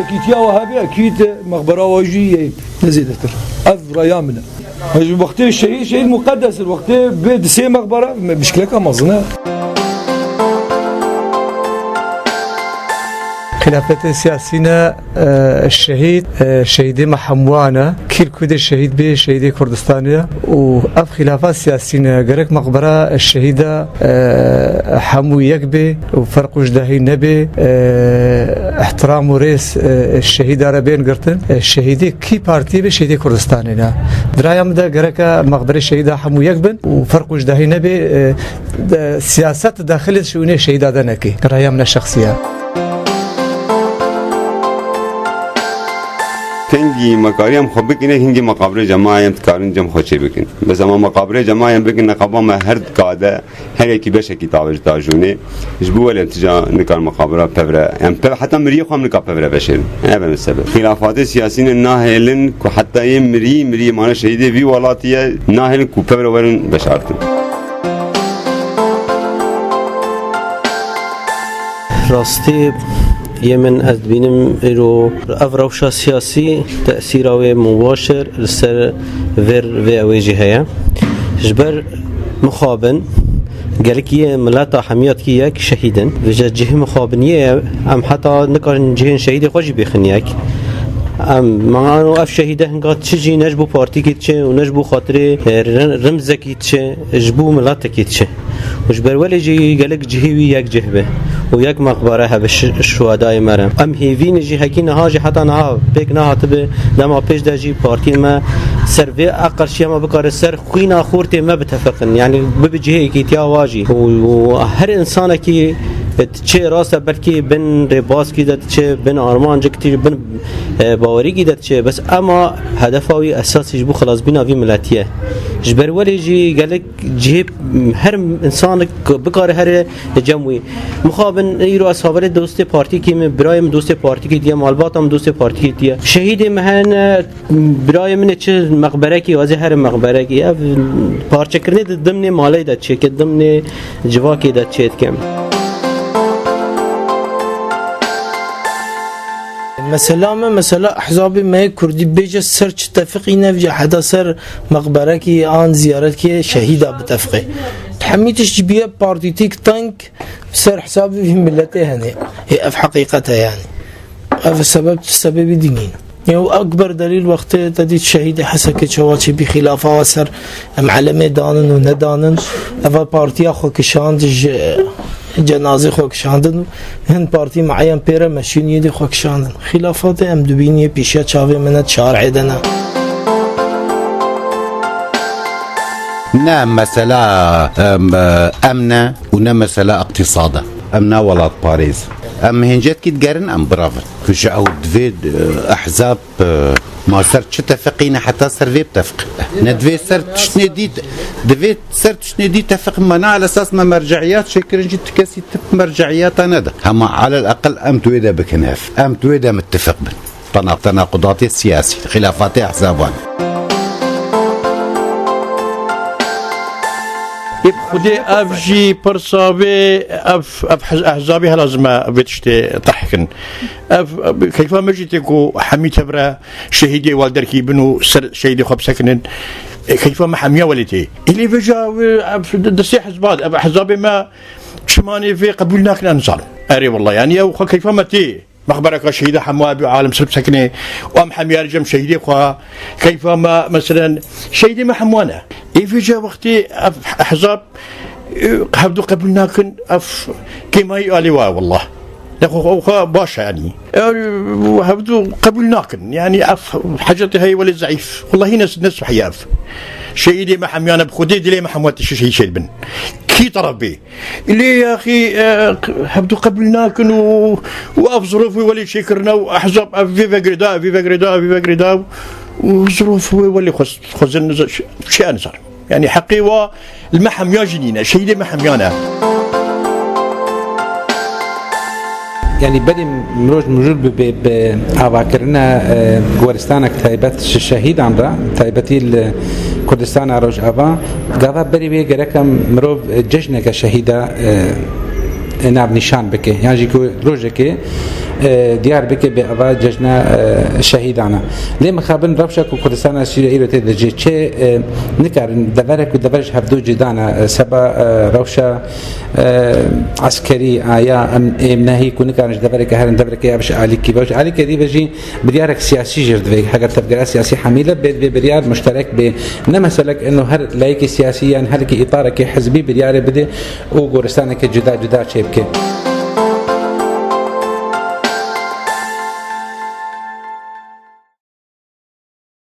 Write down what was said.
يكيتيا وهابي أكيد مقبرة واجي نزيد أكثر أذرا يامنا وقت الشهيد شهيد مقدس الوقت بيد سي مقبرة بشكل كمزنا خلافة السياسية الشهيد شهيد محموانا كل كود الشهيد به شهيد كردستانية وأف خلافات سياسية جرك مقبرة الشهيدة حمو يكبي وفرق وجدهي نبي احترام ورئيس الشهيد عربين قرتن الشهيد كي بارتي بشهيد كردستانية درايم ده جرك مقبرة الشهيدة حمو يكبن وفرق وجدهي نبي سياسة داخل شؤون الشهيدة دنكي درايم الشخصية تنجي مكاريم خبك إنه هنجي مقابر جماعة تكارن جم خوشي بكن بس أما مقابر جماعة بكن نقابة ما هرد قادة هر كي بش كتاب تاجوني جبوا الانتجا نكار مقابر بفرة يعني حتى مريخ هم نكار بفرة بشر هذا من السبب خلافات السياسيين الناهلين وحتى مري ما شهيدة في ولاتية ناهلين كبفرة ورن بشارتن راستي يمن أدبينم إلو أفروشة سياسي تأثيره مباشر لسر في أواجه هيا جبر مخابن قالك يه ملاتا حميات كياك شهيدا وجه جه مخابنية أم حتى نكار جهن شهيد خوش بيخنياك ما أنا أف شهيده هنقا تشجي نجبو بارتي كيتشه ونجبو خاطري رمزة كيتشه جبو ملاتا كيتشه وجبر ولی جی گلک جهوی یک جهبه و یک مقبره ها به شهدای مرم ام هیوین جی حکی نهاج حتی نها پیک نه هاتبه دما پیش دجی پارتی ما سروی اقل شيء ما بكار سر خوينا خورتي ما بتفقن يعني ببجهي كي تياواجي وهر انسان كي تشي راسه بلكي بن رباس كي تشي بن ارمان جكتي بن باوري كي تشي بس اما هدفه اساسي يجبو خلاص بينا في ملاتيه جبر ولي جي قالك جيب هر انسان بكار هر جموي مخابن يرو اصحاب دوست پارتی کی برایم دوست پارتی کی دیا مالباتم دوست پارتی کی دیا شهید مهن برایم چه مقبره کی از هر مقبره کی پارچه کرنه ضمن مالای د چه که ضمن جواکی د چه کم مثلا احزاب ما كردي بيجا سرچ تفقي نفجا حدا سر مقبره كي ان زيارت كي شهيده بتفقي تحميتش جبيه بارتيتيك تانك سر حساب في ملته هني هي اف حقيقتها يعني اف سبب دينين يعني اكبر دليل وقت تدي شهيد حسك شواتي بخلافه وسر معلمه دانن وندانن اف بارتي اخو كشاند جنازه خوکشاندن هن پارتی معین پیره ماشینی دی خوکشاندن خلافات ام دوبینی پیشه چاوی منت شارع دنا نه مسألة أمنة ونا مسألة اقتصادة أمنة ولاد باريس أم هنجت كي تقارن أم برافن كش أو دفيد أحزاب ما صار تتفقين حتى صار في بتفق ندفي صار تشندي دفيت صار تشندي تفق منا على أساس ما مرجعيات شكل جد كسي مرجعيات أنا ده هم على الأقل أم تويدا بكناف أم تويدا متفق بن تناقضات السياسي خلافات أحزابان خدي أفجي برصابي أف أحزابي هلازم بتشتي طحكن كيف ما جيتكو حميت برا شهيدي والدركي بنو شهيدي خب سكنن كيف ما حميه ولتي اللي بجا دسي حزبات أحزابي ما شماني في قبولنا كنا نصال أري والله يعني أو كيف ما تي مخبرك شهيدة حموابي وعالم سلب سكنه وام حميار جم شهيدي خوا كيف ما مثلا شهيدي ما حموانا في جاء وقتي احزاب هبدو قبلنا كن كما يقالي والله اخو باشا يعني هبدو قبلنا كن يعني حاجتي هي ولا ضعيف والله ناس حياف شهيدي ما حميانا بخدي دي ما حموات شيء بن كي طربي اللي يا اخي هبدو قبلنا كن واف ظروفي ولي شكرنا واحزاب في فقردا وظروف ولي خزن شيء انصار يعني حقي والمحم يا جنينه شهيدي محم يانا يعني بدي مروج موجود بأواكرنا كوردستانك تايبات الشهيد عمرا تايبتي كردستان روج أبا قاضي بدي بيجركم مروج جشنة كشهيدة ناب نشان بك يعني جيكو روجك ديار بك بأبا ججنا شهيدانا ليه مخابن ربشك وكردستان شيء تدجي شيء نكر دبرك ودبرش هفدو جدانا سبا روشة عسكري آيا امناهي كونكارش دبرك هرن دبرك يا بش عليك باش عليك دي بجي بديارك سياسي جرد فيك حاجة تبقى سياسي حميلة بديار مشترك بنمثلك انه هر لايك سياسيا هر كي اطارك حزبي بديار بده وكردستانك جدا شيء بكي